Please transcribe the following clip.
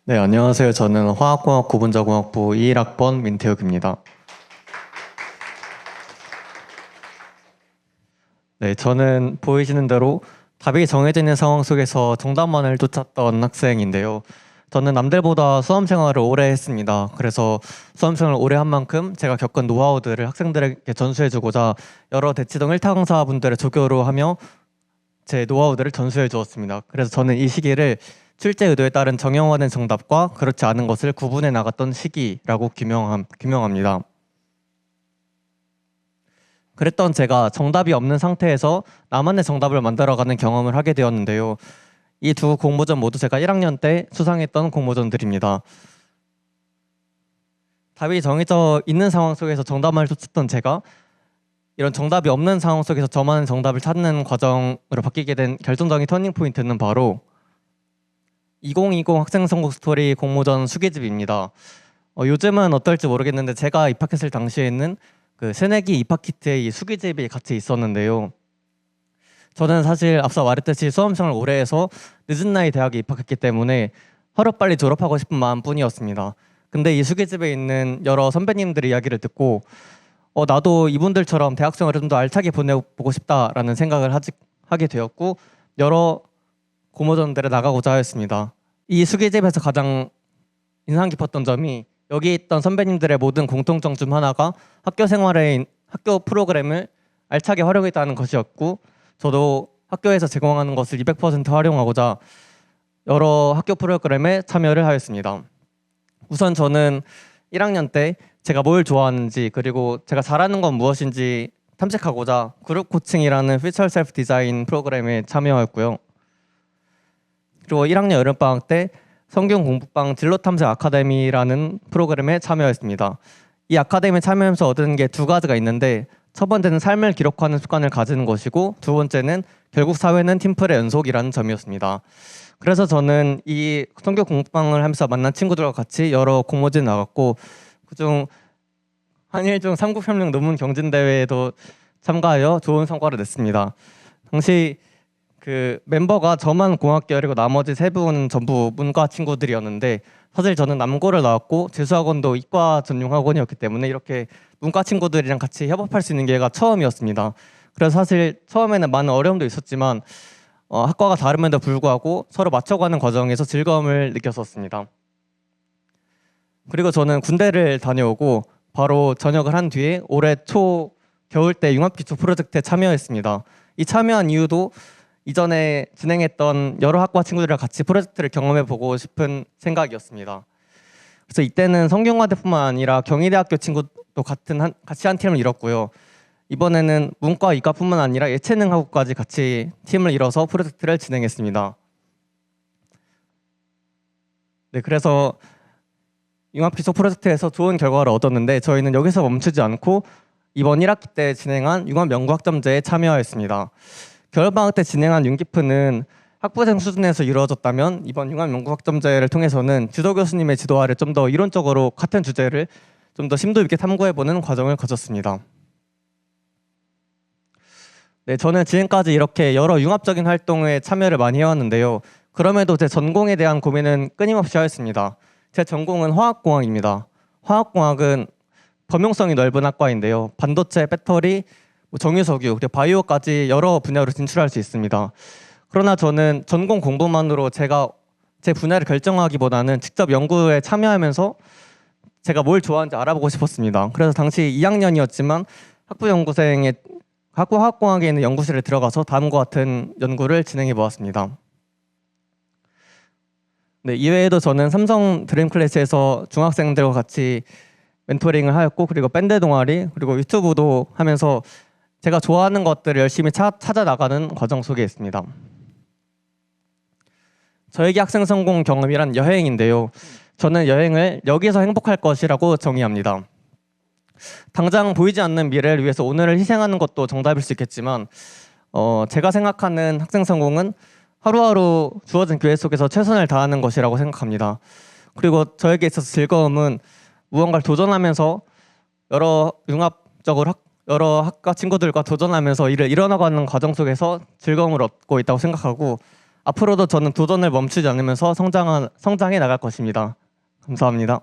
네, 안녕하세요. 저는 화학공학 구분자공학부 21학번 민태욱입니다. 네, 저는 보이시는 대로 답이 정해져 있는 상황 속에서 정답만을 쫓았던 학생인데요. 저는 남들보다 수험 생활을 오래 했습니다. 그래서 수험 생활을 오래 한 만큼 제가 겪은 노하우들을 학생들에게 전수해주고자 여러 대치동 1타 강사분들의 조교로 하며 제 노하우들을 전수해 주었습니다. 그래서 저는 이 시기를 출제 의도에 따른 정형화된 정답과 그렇지 않은 것을 구분해 나갔던 시기라고 규명합니다. 그랬던 제가 정답이 없는 상태에서 나만의 정답을 만들어가는 경험을 하게 되었는데요. 이 두 공모전 모두 제가 1학년 때 수상했던 공모전들입니다. 답이 정해져 있는 상황 속에서 정답만을 쫓았던 제가 이런 정답이 없는 상황 속에서 저만의 정답을 찾는 과정으로 바뀌게 된 결정적인 터닝 포인트는 바로 2020 학생 선곡 스토리 공모전 수기집입니다. 요즘은 어떨지 모르겠는데 제가 입학했을 당시에는 그 새내기 입학 키트에 이 수기집이 같이 있었는데요. 저는 사실 앞서 말했듯이 수험생활을 오래 해서 늦은 나이 대학에 입학했기 때문에 하루빨리 졸업하고 싶은 마음뿐이었습니다. 근데 이 수기집에 있는 여러 선배님들의 이야기를 듣고 나도 이분들처럼 대학생활을 좀 더 알차게 보내보고 싶다라는 생각을 하게 되었고 여러 공모전들에 나가고자 하였습니다. 이 수기집에서 가장 인상 깊었던 점이 여기 있던 선배님들의 모든 공통점 중 하나가 학교 프로그램을 알차게 활용했다는 것이었고 저도 학교에서 제공하는 것을 200% 활용하고자 여러 학교 프로그램에 참여를 하였습니다. 우선 저는 1학년 때 제가 뭘 좋아하는지 그리고 제가 잘하는 건 무엇인지 탐색하고자 그룹 코칭이라는 Future Self Design 프로그램에 참여하였고요. 그리고 1학년 여름방학 때 성균 공부방 진로탐색 아카데미라는 프로그램에 참여했습니다. 이 아카데미에 참여하면서 얻은 게 두 가지가 있는데 첫 번째는 삶을 기록하는 습관을 가지는 것이고 두 번째는 결국 사회는 팀플의 연속이라는 점이었습니다. 그래서 저는 이 성균 공부방을 하면서 만난 친구들과 같이 여러 공모전에 나갔고 그중 한일중 삼국협력 논문 경진대회에도 참가하여 좋은 성과를 냈습니다. 당시 그 멤버가 저만 공학 계열이고 나머지 세 분은 전부 문과 친구들이었는데 사실 저는 남고를 나왔고 재수학원도 이과 전용 학원이었기 때문에 이렇게 문과 친구들이랑 같이 협업할 수 있는 기회가 처음이었습니다. 그래서 사실 처음에는 많은 어려움도 있었지만 학과가 다름에도 불구하고 서로 맞춰가는 과정에서 즐거움을 느꼈었습니다. 그리고 저는 군대를 다녀오고 바로 전역을 한 뒤에 올해 초 겨울 때 융합기초 프로젝트에 참여했습니다. 이 참여한 이유도 이전에 진행했던 여러 학과 친구들이랑 같이 프로젝트를 경험해보고 싶은 생각이었습니다. 그래서 이때는 성균관대뿐만 아니라 경희대학교 친구도 같이 한 팀을 이뤘고요. 이번에는 문과, 이과뿐만 아니라 예체능학과까지 같이 팀을 이뤄서 프로젝트를 진행했습니다. 네, 그래서 융합기초 프로젝트에서 좋은 결과를 얻었는데 저희는 여기서 멈추지 않고 이번 1학기 때 진행한 융합연구학점제에 참여하였습니다. 겨울방학 때 진행한 융기프는 학부생 수준에서 이루어졌다면 이번 융합연구학점제를 통해서는 지도 교수님의 지도 아래 좀 더 이론적으로 같은 주제를 좀 더 심도 있게 탐구해보는 과정을 거쳤습니다. 네, 저는 지금까지 이렇게 여러 융합적인 활동에 참여를 많이 해왔는데요. 그럼에도 제 전공에 대한 고민은 끊임없이 하였습니다. 제 전공은 화학공학입니다. 화학공학은 범용성이 넓은 학과인데요. 반도체, 배터리, 정유석유, 그리고 바이오까지 여러 분야로 진출할 수 있습니다. 그러나 저는 전공 공부만으로 제가 제 분야를 결정하기보다는 직접 연구에 참여하면서 제가 뭘 좋아하는지 알아보고 싶었습니다. 그래서 당시 2학년이었지만 학부화학공학에 있는 연구실에 들어가서 다음과 같은 연구를 진행해 보았습니다. 네, 이외에도 저는 삼성 드림클래스에서 중학생들과 같이 멘토링을 하였고 그리고 밴드 동아리 그리고 유튜브도 하면서 제가 좋아하는 것들을 열심히 찾아 나가는 과정 속에 있습니다. 저에게 학생 성공 경험이란 여행인데요. 저는 여행을 여기서 행복할 것이라고 정의합니다. 당장 보이지 않는 미래를 위해서 오늘을 희생하는 것도 정답일 수 있겠지만 제가 생각하는 학생 성공은 하루하루 주어진 기회 속에서 최선을 다하는 것이라고 생각합니다. 그리고 저에게 있어서 즐거움은 무언가를 도전하면서 여러 학과 친구들과 도전하면서 일을 이뤄나가는 과정 속에서 즐거움을 얻고 있다고 생각하고 앞으로도 저는 도전을 멈추지 않으면서 성장해 나갈 것입니다. 감사합니다.